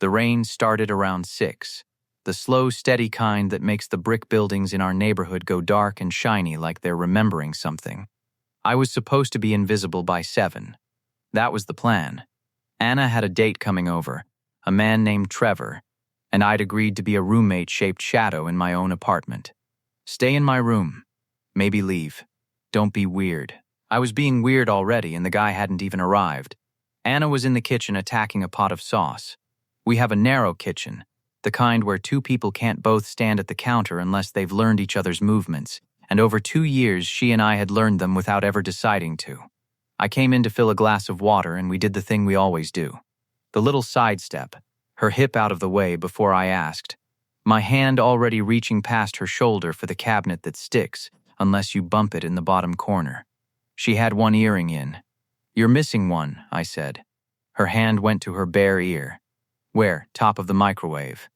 The rain started around 6, the slow, steady kind that makes the brick buildings in our neighborhood go dark and shiny like they're remembering something. I was supposed to be invisible by 7. That was the plan. Anna had a date coming over, a man named Trevor, and I'd agreed to be a roommate-shaped shadow in my own apartment. Stay in my room. Maybe leave. Don't be weird. I was being weird already, and the guy hadn't even arrived. Anna was in the kitchen attacking a pot of sauce. We have a narrow kitchen, the kind where 2 people can't both stand at the counter unless they've learned each other's movements, and over 2 years she and I had learned them without ever deciding to. I came in to fill a glass of water, and we did the thing we always do. The little sidestep, her hip out of the way before I asked, my hand already reaching past her shoulder for the cabinet that sticks, unless you bump it in the bottom corner. She had one earring in. "You're missing one," I said. Her hand went to her bare ear. "Where? Top of the microwave."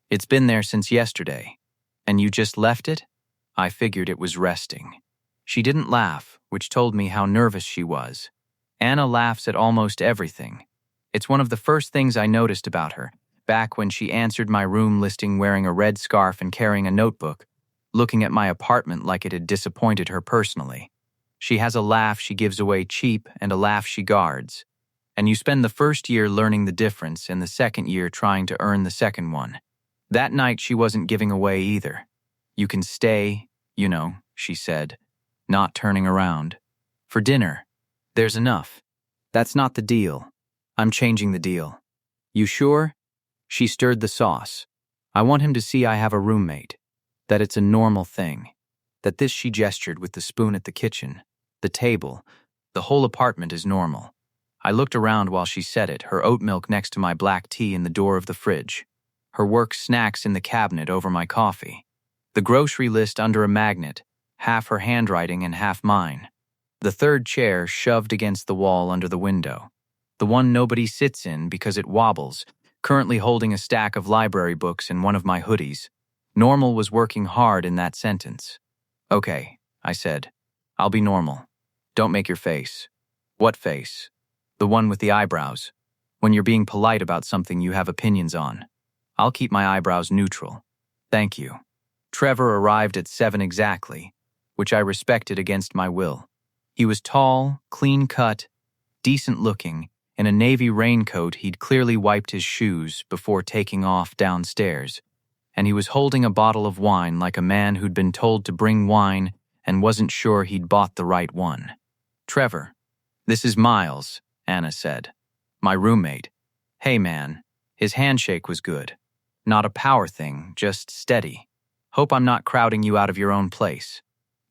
"It's been there since yesterday." "And you just left it?" I figured it was resting. She didn't laugh, which told me how nervous she was. Anna laughs at almost everything. It's one of the first things I noticed about her, back when she answered my room listing wearing a red scarf and carrying a notebook, looking at my apartment like it had disappointed her personally. She has a laugh she gives away cheap and a laugh she guards. And you spend the first year learning the difference and the second year trying to earn the second one. That night she wasn't giving away either. "You can stay, you know," she said, not turning around. "For dinner. There's enough." "That's not the deal. I'm changing the deal." "You sure?" She stirred the sauce. "I want him to see I have a roommate. That it's a normal thing. That this," she gestured with the spoon at the kitchen, the table, the whole apartment is normal. I looked around while she said it, her oat milk next to my black tea in the door of the fridge, her work snacks in the cabinet over my coffee, the grocery list under a magnet, half her handwriting and half mine, the third chair shoved against the wall under the window, the one nobody sits in because it wobbles, currently holding a stack of library books in one of my hoodies. Normal was working hard in that sentence. "Okay," I said. "I'll be normal. Don't make your face." "What face?" "The one with the eyebrows. When you're being polite about something you have opinions on." "I'll keep my eyebrows neutral. Thank you." Trevor arrived at 7 exactly, which I respected against my will. He was tall, clean-cut, decent-looking, in a navy raincoat he'd clearly wiped his shoes before taking off downstairs, and he was holding a bottle of wine like a man who'd been told to bring wine and wasn't sure he'd bought the right one. "Trevor, this is Miles," Anna said. "My roommate." "Hey, man." His handshake was good. Not a power thing, just steady. "Hope I'm not crowding you out of your own place."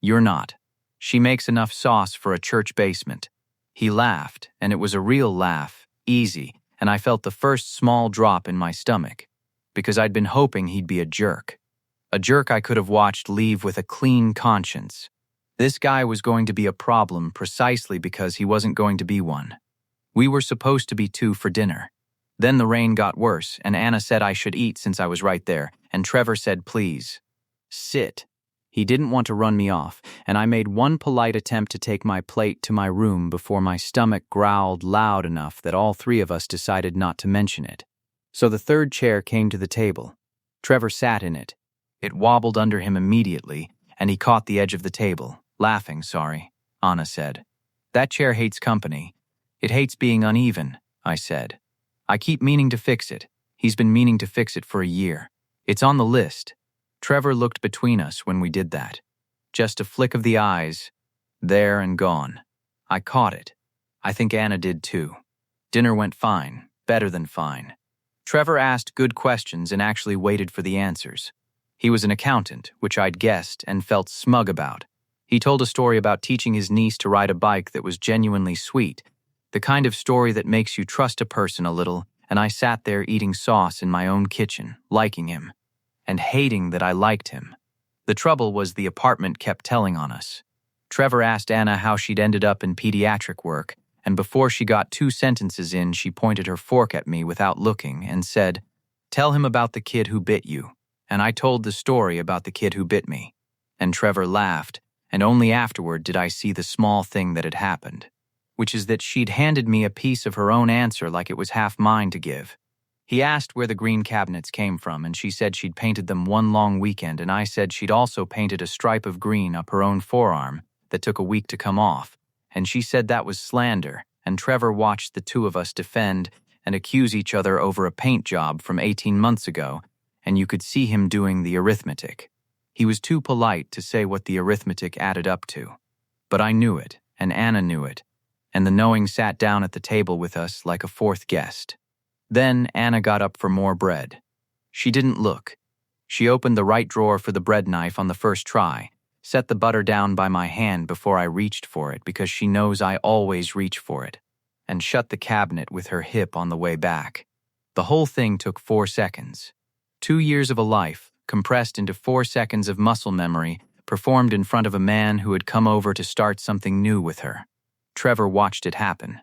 "You're not. She makes enough sauce for a church basement." He laughed, and it was a real laugh, easy, and I felt the first small drop in my stomach, because I'd been hoping he'd be a jerk. A jerk I could have watched leave with a clean conscience. This guy was going to be a problem precisely because he wasn't going to be one. We were supposed to be 2 for dinner. Then the rain got worse, and Anna said I should eat since I was right there, and Trevor said please. Sit. He didn't want to run me off, and I made one polite attempt to take my plate to my room before my stomach growled loud enough that all 3 of us decided not to mention it. So the third chair came to the table. Trevor sat in it. It wobbled under him immediately, and he caught the edge of the table. "Laughing, sorry," Anna said. "That chair hates company. It hates being uneven," I said. "I keep meaning to fix it. He's been meaning to fix it for a year. It's on the list." Trevor looked between us when we did that. Just a flick of the eyes, there and gone. I caught it. I think Anna did too. Dinner went fine, better than fine. Trevor asked good questions and actually waited for the answers. He was an accountant, which I'd guessed and felt smug about. He told a story about teaching his niece to ride a bike that was genuinely sweet, the kind of story that makes you trust a person a little, and I sat there eating sauce in my own kitchen, liking him, and hating that I liked him. The trouble was the apartment kept telling on us. Trevor asked Anna how she'd ended up in pediatric work, and before she got 2 sentences in, she pointed her fork at me without looking and said, "Tell him about the kid who bit you." And I told the story about the kid who bit me. And Trevor laughed, and only afterward did I see the small thing that had happened, which is that she'd handed me a piece of her own answer like it was half mine to give. He asked where the green cabinets came from, and she said she'd painted them one long weekend, and I said she'd also painted a stripe of green up her own forearm that took a week to come off, and she said that was slander, and Trevor watched the two of us defend and accuse each other over a paint job from 18 months ago, and you could see him doing the arithmetic. He was too polite to say what the arithmetic added up to. But I knew it, and Anna knew it, and the knowing sat down at the table with us like a fourth guest. Then Anna got up for more bread. She didn't look. She opened the right drawer for the bread knife on the first try, set the butter down by my hand before I reached for it because she knows I always reach for it, and shut the cabinet with her hip on the way back. The whole thing took 4 seconds. 2 years of a life, compressed into 4 seconds of muscle memory, performed in front of a man who had come over to start something new with her. Trevor watched it happen.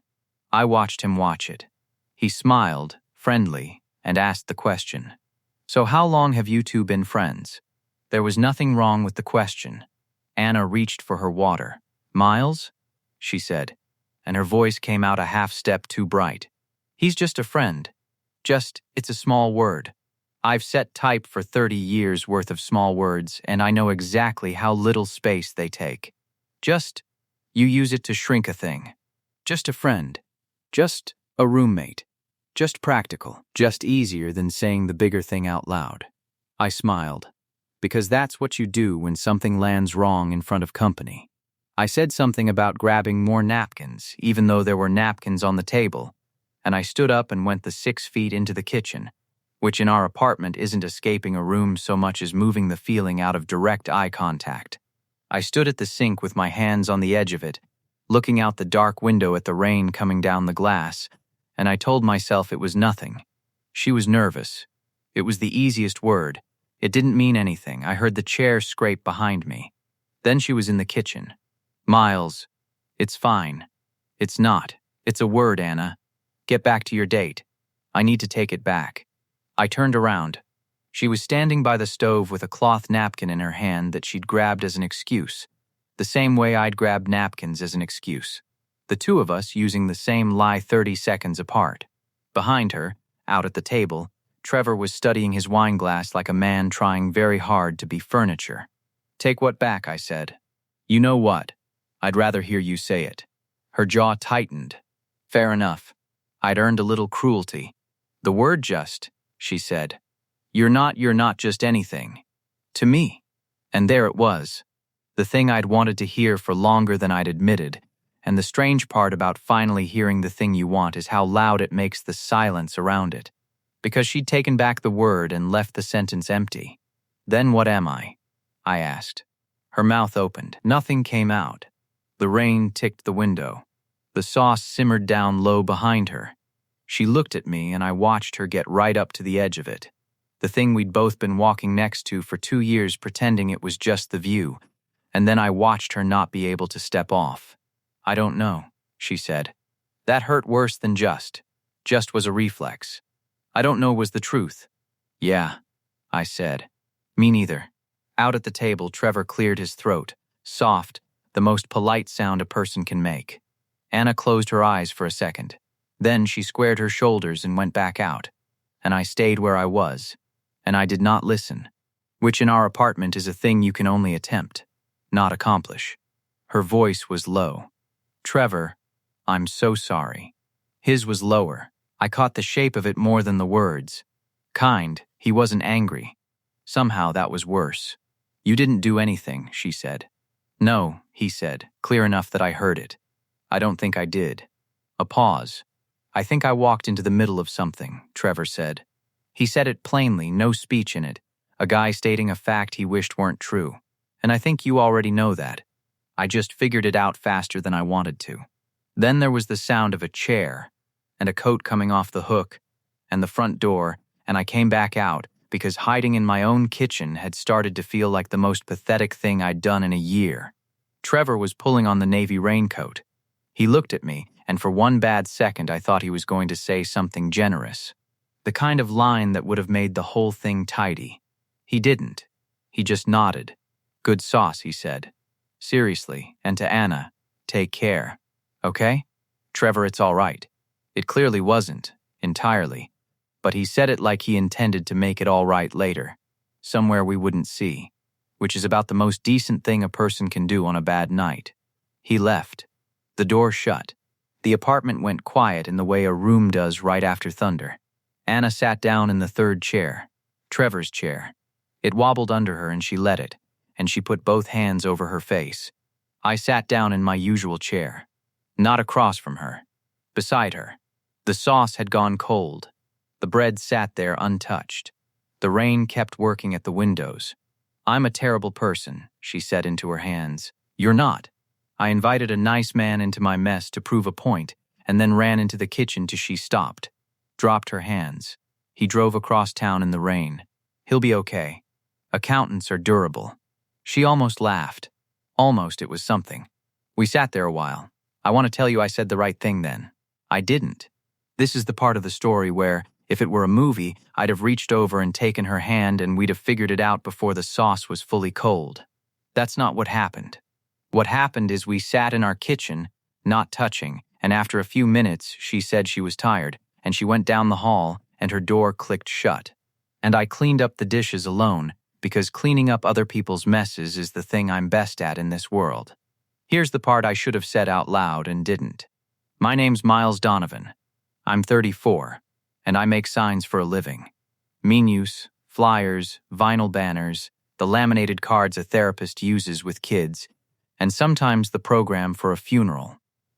I watched him watch it. He smiled, friendly, and asked the question. So how long have you two been friends? There was nothing wrong with the question. Anna reached for her water. Miles? She said, and her voice came out a half step too bright. He's just a friend. It's a small word. I've set type for 30 years worth of small words, and I know exactly how little space they take. You use it to shrink a thing. Just a friend. Just a roommate. Just practical. Just easier than saying the bigger thing out loud. I smiled. Because that's what you do when something lands wrong in front of company. I said something about grabbing more napkins, even though there were napkins on the table, and I stood up and went the 6 feet into the kitchen, which in our apartment isn't escaping a room so much as moving the feeling out of direct eye contact. I stood at the sink with my hands on the edge of it, looking out the dark window at the rain coming down the glass, and I told myself it was nothing. She was nervous. It was the easiest word. It didn't mean anything. I heard the chair scrape behind me. Then she was in the kitchen. Miles, it's fine. It's not. It's a word, Anna. Get back to your date. I need to take it back. I turned around. She was standing by the stove with a cloth napkin in her hand that she'd grabbed as an excuse, the same way I'd grabbed napkins as an excuse. The two of us using the same lie 30 seconds apart. Behind her, out at the table, Trevor was studying his wine glass like a man trying very hard to be furniture. Take what back, I said. You know what? I'd rather hear you say it. Her jaw tightened. Fair enough. I'd earned a little cruelty. The word just, she said. You're not just anything. To me. And there it was. The thing I'd wanted to hear for longer than I'd admitted. And the strange part about finally hearing the thing you want is how loud it makes the silence around it. Because she'd taken back the word and left the sentence empty. Then what am I? I asked. Her mouth opened. Nothing came out. The rain ticked the window. The sauce simmered down low behind her. She looked at me and I watched her get right up to the edge of it. The thing we'd both been walking next to for 2 years pretending it was just the view. And then I watched her not be able to step off. I don't know, she said. That hurt worse than just. Just was a reflex. I don't know was the truth. Yeah, I said. Me neither. Out at the table, Trevor cleared his throat, soft, the most polite sound a person can make. Anna closed her eyes for a second. Then she squared her shoulders and went back out. And I stayed where I was. And I did not listen, which in our apartment is a thing you can only attempt, not accomplish. Her voice was low. Trevor, I'm so sorry. His was lower. I caught the shape of it more than the words. Kind, he wasn't angry. Somehow that was worse. You didn't do anything, she said. No, he said, clear enough that I heard it. I don't think I did. A pause. I think I walked into the middle of something, Trevor said. He said it plainly, no speech in it, a guy stating a fact he wished weren't true. And I think you already know that. I just figured it out faster than I wanted to. Then there was the sound of a chair, and a coat coming off the hook, and the front door, and I came back out because hiding in my own kitchen had started to feel like the most pathetic thing I'd done in a year. Trevor was pulling on the navy raincoat. He looked at me, and for one bad second I thought he was going to say something generous. The kind of line that would have made the whole thing tidy. He didn't. He just nodded. Good sauce, he said. Seriously, and to Anna, take care. Okay? Trevor, it's all right. It clearly wasn't, entirely. But he said it like he intended to make it all right later, somewhere we wouldn't see, which is about the most decent thing a person can do on a bad night. He left. The door shut. The apartment went quiet in the way a room does right after thunder. Anna sat down in the third chair, Trevor's chair. It wobbled under her and she let it, and she put both hands over her face. I sat down in my usual chair, not across from her, beside her. The sauce had gone cold. The bread sat there untouched. The rain kept working at the windows. "I'm a terrible person," she said into her hands. "You're not." I invited a nice man into my mess to prove a point, and then ran into the kitchen till she stopped, dropped her hands. He drove across town in the rain. "He'll be okay. Accountants are durable." She almost laughed. Almost, it was something. We sat there a while. I want to tell you I said the right thing then. I didn't. This is the part of the story where, if it were a movie, I'd have reached over and taken her hand and we'd have figured it out before the sauce was fully cold. That's not what happened. What happened is we sat in our kitchen, not touching, and after a few minutes she said she was tired, and she went down the hall and her door clicked shut. And I cleaned up the dishes alone, because cleaning up other people's messes is the thing I'm best at in this world. Here's the part I should have said out loud and didn't. My name's Miles Donovan. I'm 34, and I make signs for a living. Menus, flyers, vinyl banners, the laminated cards a therapist uses with kids, and sometimes the program for a funeral,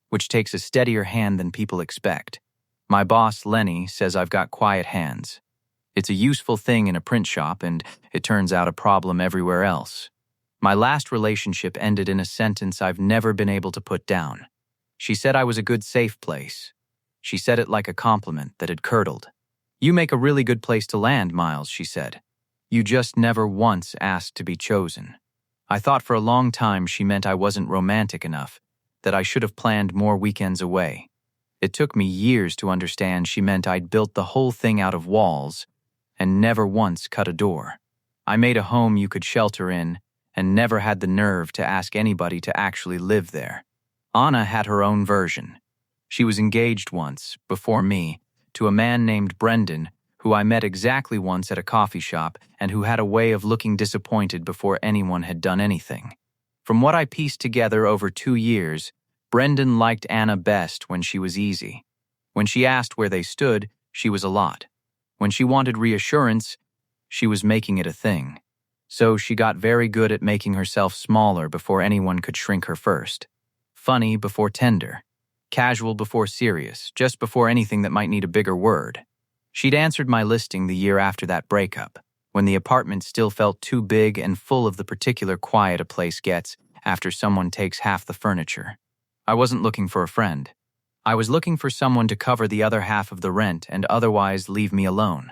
which takes a steadier hand than people expect. My boss, Lenny, says I've got quiet hands. It's a useful thing in a print shop, and it turns out a problem everywhere else. My last relationship ended in a sentence I've never been able to put down. She said I was a good safe place. She said it like a compliment that had curdled. "You make a really good place to land, Miles," she said. "You just never once asked to be chosen." I thought for a long time she meant I wasn't romantic enough, that I should have planned more weekends away. It took me years to understand she meant I'd built the whole thing out of walls and never once cut a door. I made a home you could shelter in and never had the nerve to ask anybody to actually live there. Anna had her own version. She was engaged once, before me, to a man named Brendan, who I met exactly once at a coffee shop and who had a way of looking disappointed before anyone had done anything. From what I pieced together over 2 years, Brendan liked Anna best when she was easy. When she asked where they stood, she was a lot. When she wanted reassurance, she was making it a thing. So she got very good at making herself smaller before anyone could shrink her first. Funny before tender. Casual before serious, just before anything that might need a bigger word. She'd answered my listing the year after that breakup, when the apartment still felt too big and full of the particular quiet a place gets after someone takes half the furniture. I wasn't looking for a friend. I was looking for someone to cover the other half of the rent and otherwise leave me alone.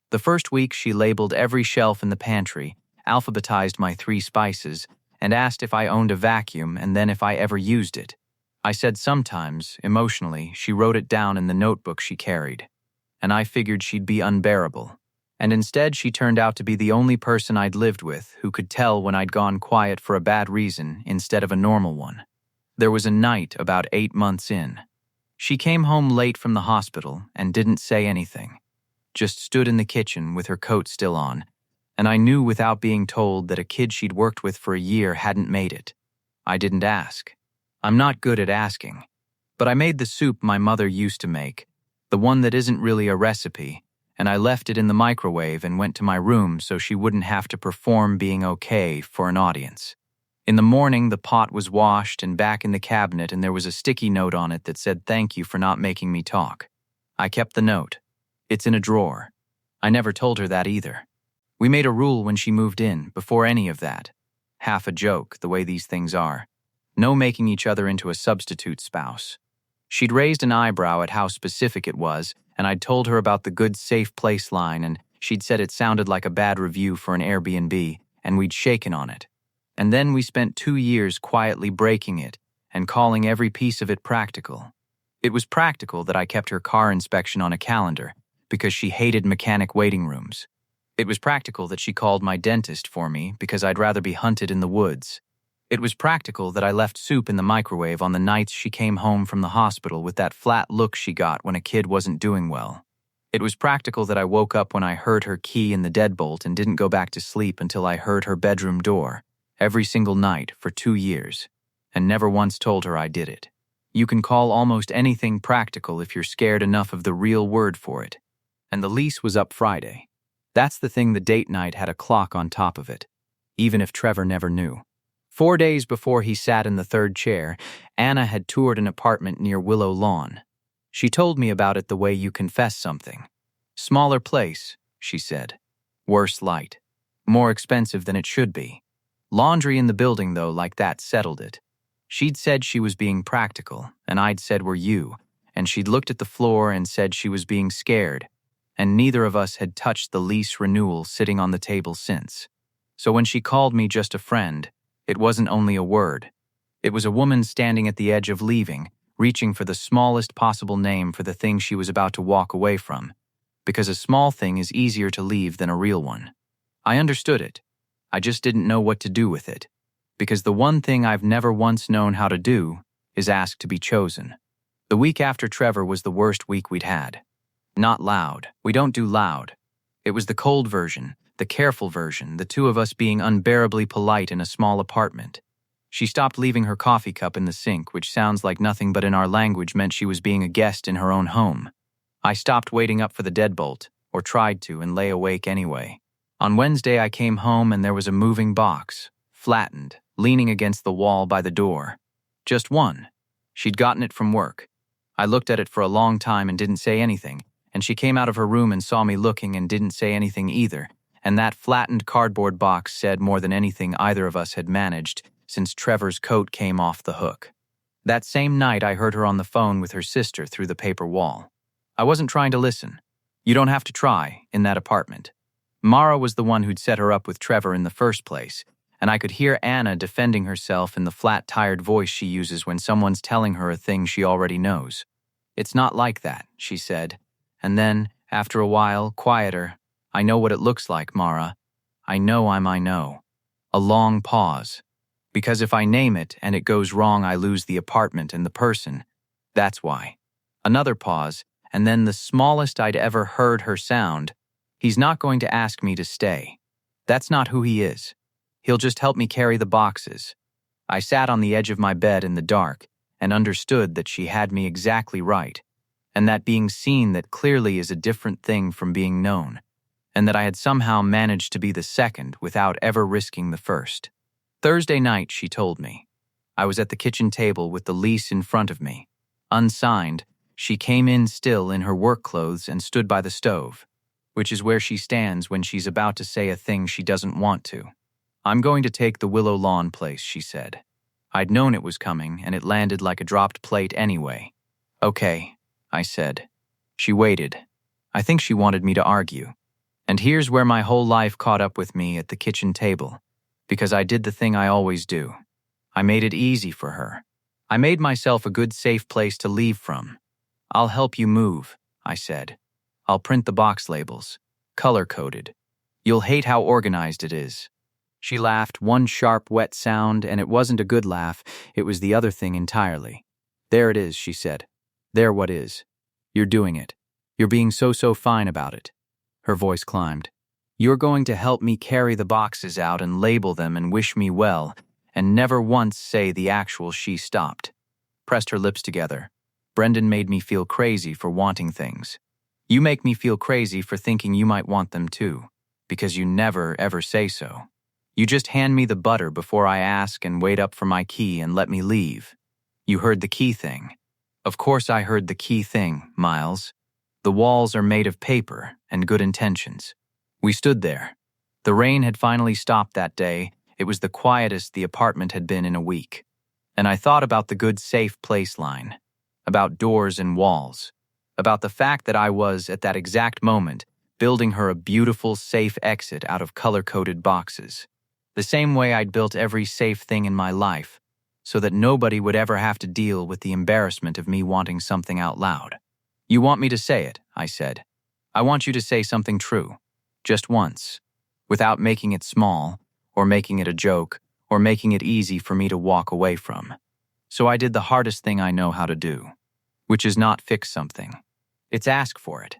The first week she labeled every shelf in the pantry, alphabetized my 3 spices, and asked if I owned a vacuum and then if I ever used it. I said sometimes, emotionally, she wrote it down in the notebook she carried. And I figured she'd be unbearable. And instead she turned out to be the only person I'd lived with who could tell when I'd gone quiet for a bad reason instead of a normal one. There was a night about 8 months in. She came home late from the hospital and didn't say anything. Just stood in the kitchen with her coat still on, and I knew without being told that a kid she'd worked with for a year hadn't made it. I didn't ask. I'm not good at asking. But I made the soup my mother used to make, the one that isn't really a recipe, and I left it in the microwave and went to my room so she wouldn't have to perform being okay for an audience. In the morning, the pot was washed and back in the cabinet, and there was a sticky note on it that said thank you for not making me talk. I kept the note. It's in a drawer. I never told her that either. We made a rule when she moved in, before any of that. Half a joke, the way these things are. No making each other into a substitute spouse. She'd raised an eyebrow at how specific it was, and I'd told her about the good safe place line, and she'd said it sounded like a bad review for an Airbnb, and we'd shaken on it. And then we spent 2 years quietly breaking it and calling every piece of it practical. It was practical that I kept her car inspection on a calendar because she hated mechanic waiting rooms. It was practical that she called my dentist for me because I'd rather be hunted in the woods. It was practical that I left soup in the microwave on the nights she came home from the hospital with that flat look she got when a kid wasn't doing well. It was practical that I woke up when I heard her key in the deadbolt and didn't go back to sleep until I heard her bedroom door, every single night for 2 years, and never once told her I did it. You can call almost anything practical if you're scared enough of the real word for it. And the lease was up Friday. That's the thing, the date night had a clock on top of it, even if Trevor never knew. 4 days before he sat in the third chair, Anna had toured an apartment near Willow Lawn. She told me about it the way you confess something. Smaller place, she said. Worse light. More expensive than it should be. Laundry in the building, though, like that settled it. She'd said she was being practical, and I'd said were you, and she'd looked at the floor and said she was being scared, and neither of us had touched the lease renewal sitting on the table since. So when she called me just a friend, it wasn't only a word. It was a woman standing at the edge of leaving, reaching for the smallest possible name for the thing she was about to walk away from, because a small thing is easier to leave than a real one. I understood it. I just didn't know what to do with it, because the one thing I've never once known how to do is ask to be chosen. The week after Trevor was the worst week we'd had. Not loud. We don't do loud. It was the cold version, the careful version, the two of us being unbearably polite in a small apartment. She stopped leaving her coffee cup in the sink, which sounds like nothing but in our language meant she was being a guest in her own home. I stopped waiting up for the deadbolt, or tried to, and lay awake anyway. On Wednesday I came home and there was a moving box, flattened, leaning against the wall by the door. Just one. She'd gotten it from work. I looked at it for a long time and didn't say anything, and she came out of her room and saw me looking and didn't say anything either, and that flattened cardboard box said more than anything either of us had managed since Trevor's coat came off the hook. That same night I heard her on the phone with her sister through the paper wall. I wasn't trying to listen. You don't have to try, in that apartment. Mara was the one who'd set her up with Trevor in the first place, and I could hear Anna defending herself in the flat, tired voice she uses when someone's telling her a thing she already knows. It's not like that, she said. And then, after a while, quieter, I know what it looks like, Mara. I know. A long pause. Because if I name it and it goes wrong, I lose the apartment and the person. That's why. Another pause, and then the smallest I'd ever heard her sound. He's not going to ask me to stay. That's not who he is. He'll just help me carry the boxes. I sat on the edge of my bed in the dark and understood that she had me exactly right, and that being seen that clearly is a different thing from being known, and that I had somehow managed to be the second without ever risking the first. Thursday night, she told me. I was at the kitchen table with the lease in front of me. Unsigned, she came in still in her work clothes and stood by the stove, which is where she stands when she's about to say a thing she doesn't want to. I'm going to take the Willow Lawn place, she said. I'd known it was coming, and it landed like a dropped plate anyway. Okay, I said. She waited. I think she wanted me to argue. And here's where my whole life caught up with me at the kitchen table, because I did the thing I always do. I made it easy for her. I made myself a good safe place to leave from. I'll help you move, I said. I'll print the box labels, color-coded. You'll hate how organized it is. She laughed, one sharp, wet sound, and it wasn't a good laugh, it was the other thing entirely. There it is, she said. There what is. You're doing it. You're being so fine about it. Her voice climbed. You're going to help me carry the boxes out and label them and wish me well, and never once say the actual she stopped. Pressed her lips together. Brendan made me feel crazy for wanting things. You make me feel crazy for thinking you might want them too, because you never, ever say so. You just hand me the butter before I ask and wait up for my key and let me leave. You heard the key thing. Of course I heard the key thing, Miles. The walls are made of paper and good intentions. We stood there. The rain had finally stopped that day. It was the quietest the apartment had been in a week. And I thought about the good safe place line, about doors and walls, about the fact that I was, at that exact moment, building her a beautiful, safe exit out of color-coded boxes. The same way I'd built every safe thing in my life, so that nobody would ever have to deal with the embarrassment of me wanting something out loud. You want me to say it, I said. I want you to say something true, just once, without making it small, or making it a joke, or making it easy for me to walk away from. So I did the hardest thing I know how to do, which is not fix something. It's ask for it.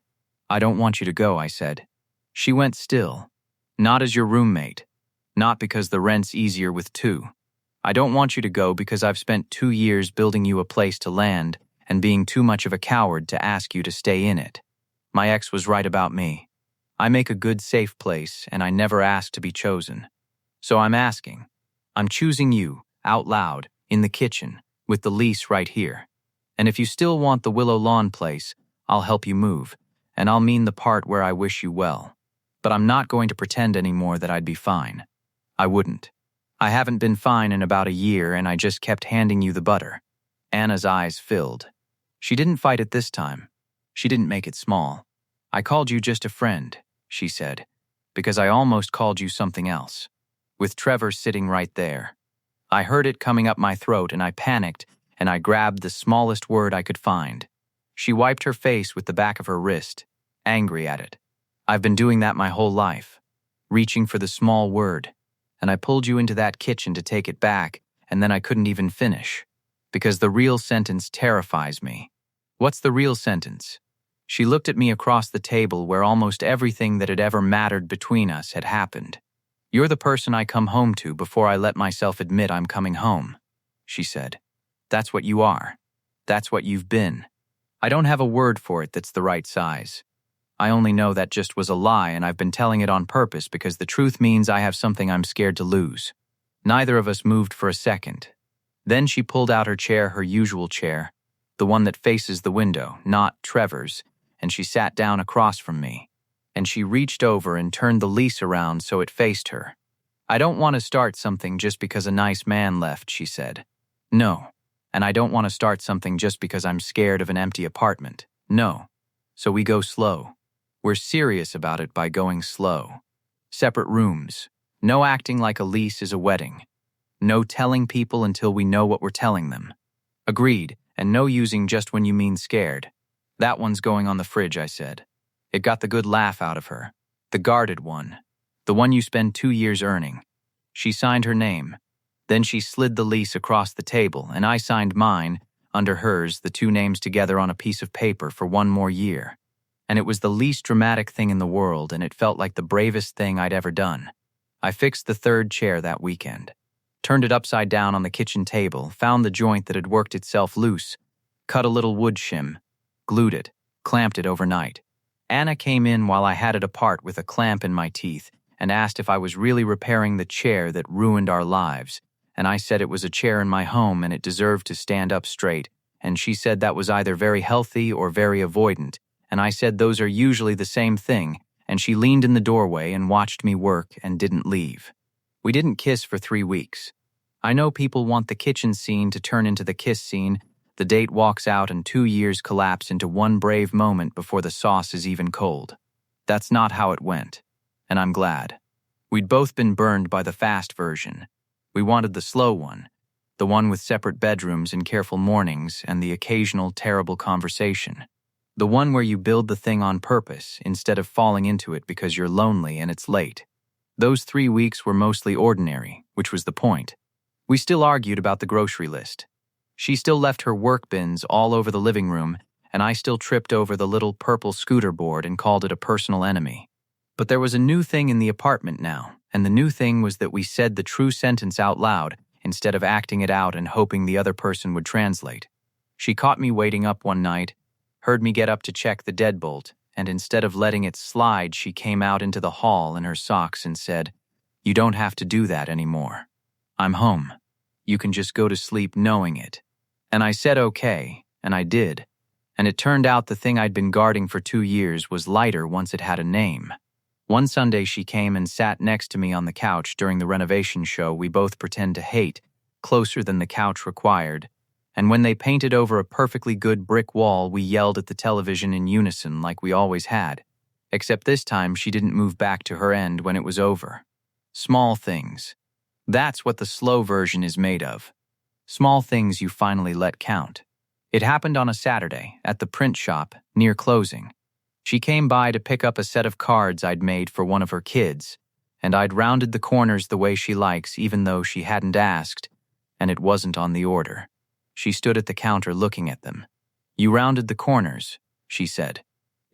I don't want you to go, I said. She went still. Not as your roommate. Not because the rent's easier with two. I don't want you to go because I've spent 2 years building you a place to land and being too much of a coward to ask you to stay in it. My ex was right about me. I make a good, safe place, and I never ask to be chosen. So I'm asking. I'm choosing you, out loud, in the kitchen, with the lease right here. And if you still want the Willow Lawn place, I'll help you move, and I'll mean the part where I wish you well. But I'm not going to pretend anymore that I'd be fine. I wouldn't. I haven't been fine in about a year, and I just kept handing you the butter. Anna's eyes filled. She didn't fight it this time. She didn't make it small. I called you just a friend, she said, because I almost called you something else. With Trevor sitting right there. I heard it coming up my throat, and I panicked, and I grabbed the smallest word I could find. She wiped her face with the back of her wrist, angry at it. I've been doing that my whole life, reaching for the small word, and I pulled you into that kitchen to take it back, and then I couldn't even finish, because the real sentence terrifies me. What's the real sentence? She looked at me across the table where almost everything that had ever mattered between us had happened. You're the person I come home to before I let myself admit I'm coming home, she said. That's what you are. That's what you've been. I don't have a word for it that's the right size. I only know that just was a lie, and I've been telling it on purpose because the truth means I have something I'm scared to lose. Neither of us moved for a second. Then she pulled out her chair, her usual chair, the one that faces the window, not Trevor's, and she sat down across from me. And she reached over and turned the lease around so it faced her. I don't want to start something just because a nice man left, she said. No. And I don't want to start something just because I'm scared of an empty apartment. No. So we go slow. We're serious about it by going slow. Separate rooms. No acting like a lease is a wedding. No telling people until we know what we're telling them. Agreed, and no using just when you mean scared. That one's going on the fridge, I said. It got the good laugh out of her. The guarded one. The one you spend 2 years earning. She signed her name. Then she slid the lease across the table, and I signed mine, under hers, the 2 names together on a piece of paper for 1 more year. And it was the least dramatic thing in the world, and it felt like the bravest thing I'd ever done. I fixed the 3rd chair that weekend. Turned it upside down on the kitchen table, found the joint that had worked itself loose, cut a little wood shim, glued it, clamped it overnight. Anna came in while I had it apart with a clamp in my teeth and asked if I was really repairing the chair that ruined our lives, and I said it was a chair in my home and it deserved to stand up straight, and she said that was either very healthy or very avoidant, and I said those are usually the same thing, and she leaned in the doorway and watched me work and didn't leave. We didn't kiss for 3 weeks. I know people want the kitchen scene to turn into the kiss scene. The date walks out and 2 years collapse into one brave moment before the sauce is even cold. That's not how it went, and I'm glad. We'd both been burned by the fast version. We wanted the slow one, the one with separate bedrooms and careful mornings and the occasional terrible conversation. The one where you build the thing on purpose instead of falling into it because you're lonely and it's late. Those 3 weeks were mostly ordinary, which was the point. We still argued about the grocery list. She still left her work bins all over the living room, and I still tripped over the little purple scooter board and called it a personal enemy. But there was a new thing in the apartment now, and the new thing was that we said the true sentence out loud instead of acting it out and hoping the other person would translate. She caught me waiting up one night, heard me get up to check the deadbolt, and instead of letting it slide, she came out into the hall in her socks and said, "You don't have to do that anymore. I'm home. You can just go to sleep knowing it." And I said okay, and I did. And it turned out the thing I'd been guarding for 2 years was lighter once it had a name. One Sunday she came and sat next to me on the couch during the renovation show we both pretend to hate, closer than the couch required. And when they painted over a perfectly good brick wall, we yelled at the television in unison like we always had. Except this time she didn't move back to her end when it was over. Small things. That's what the slow version is made of. Small things you finally let count. It happened on a Saturday at the print shop near closing. She came by to pick up a set of cards I'd made for one of her kids, and I'd rounded the corners the way she likes even though she hadn't asked, and it wasn't on the order. She stood at the counter looking at them. "You rounded the corners," she said.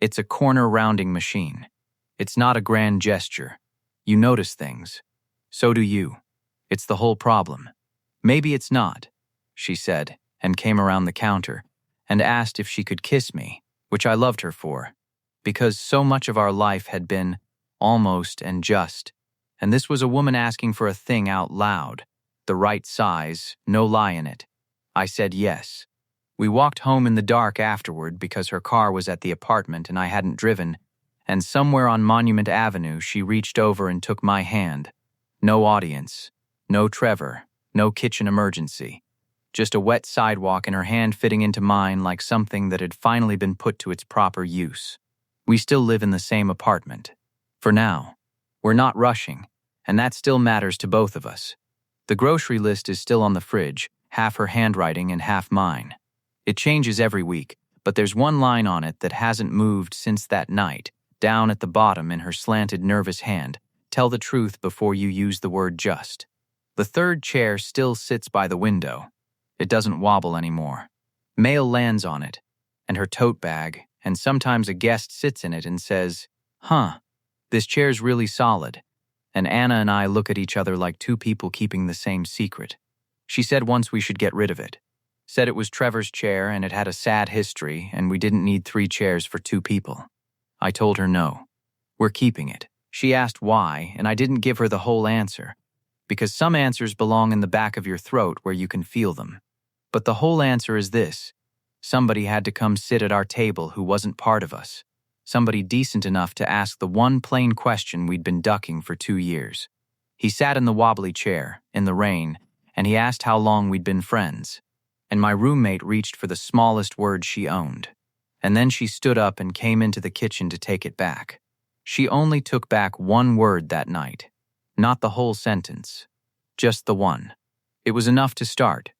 It's a corner rounding machine. It's not a grand gesture. You notice things. So do you. It's the whole problem. Maybe it's not, she said, and came around the counter and asked if she could kiss me, which I loved her for, because so much of our life had been almost and just, and this was a woman asking for a thing out loud, the right size, no lie in it. I said yes. We walked home in the dark afterward because her car was at the apartment and I hadn't driven, and somewhere on Monument Avenue she reached over and took my hand. No audience, no Trevor, no kitchen emergency. Just a wet sidewalk and her hand fitting into mine like something that had finally been put to its proper use. We still live in the same apartment. For now. We're not rushing, and that still matters to both of us. The grocery list is still on the fridge, half her handwriting and half mine. It changes every week, but there's one line on it that hasn't moved since that night, down at the bottom in her slanted, nervous hand. Tell the truth before you use the word just. The third chair still sits by the window. It doesn't wobble anymore. Mail lands on it, and her tote bag, and sometimes a guest sits in it and says, "Huh, this chair's really solid." And Anna and I look at each other like two people keeping the same secret. She said once we should get rid of it. Said it was Trevor's chair and it had a sad history and we didn't need 3 chairs for 2 people. I told her no. We're keeping it. She asked why, and I didn't give her the whole answer. Because some answers belong in the back of your throat where you can feel them. But the whole answer is this. Somebody had to come sit at our table who wasn't part of us. Somebody decent enough to ask the one plain question we'd been ducking for 2 years. He sat in the wobbly chair, in the rain, and he asked how long we'd been friends. And my roommate reached for the smallest word she owned. And then she stood up and came into the kitchen to take it back. She only took back one word that night. Not the whole sentence. Just the one. It was enough to start.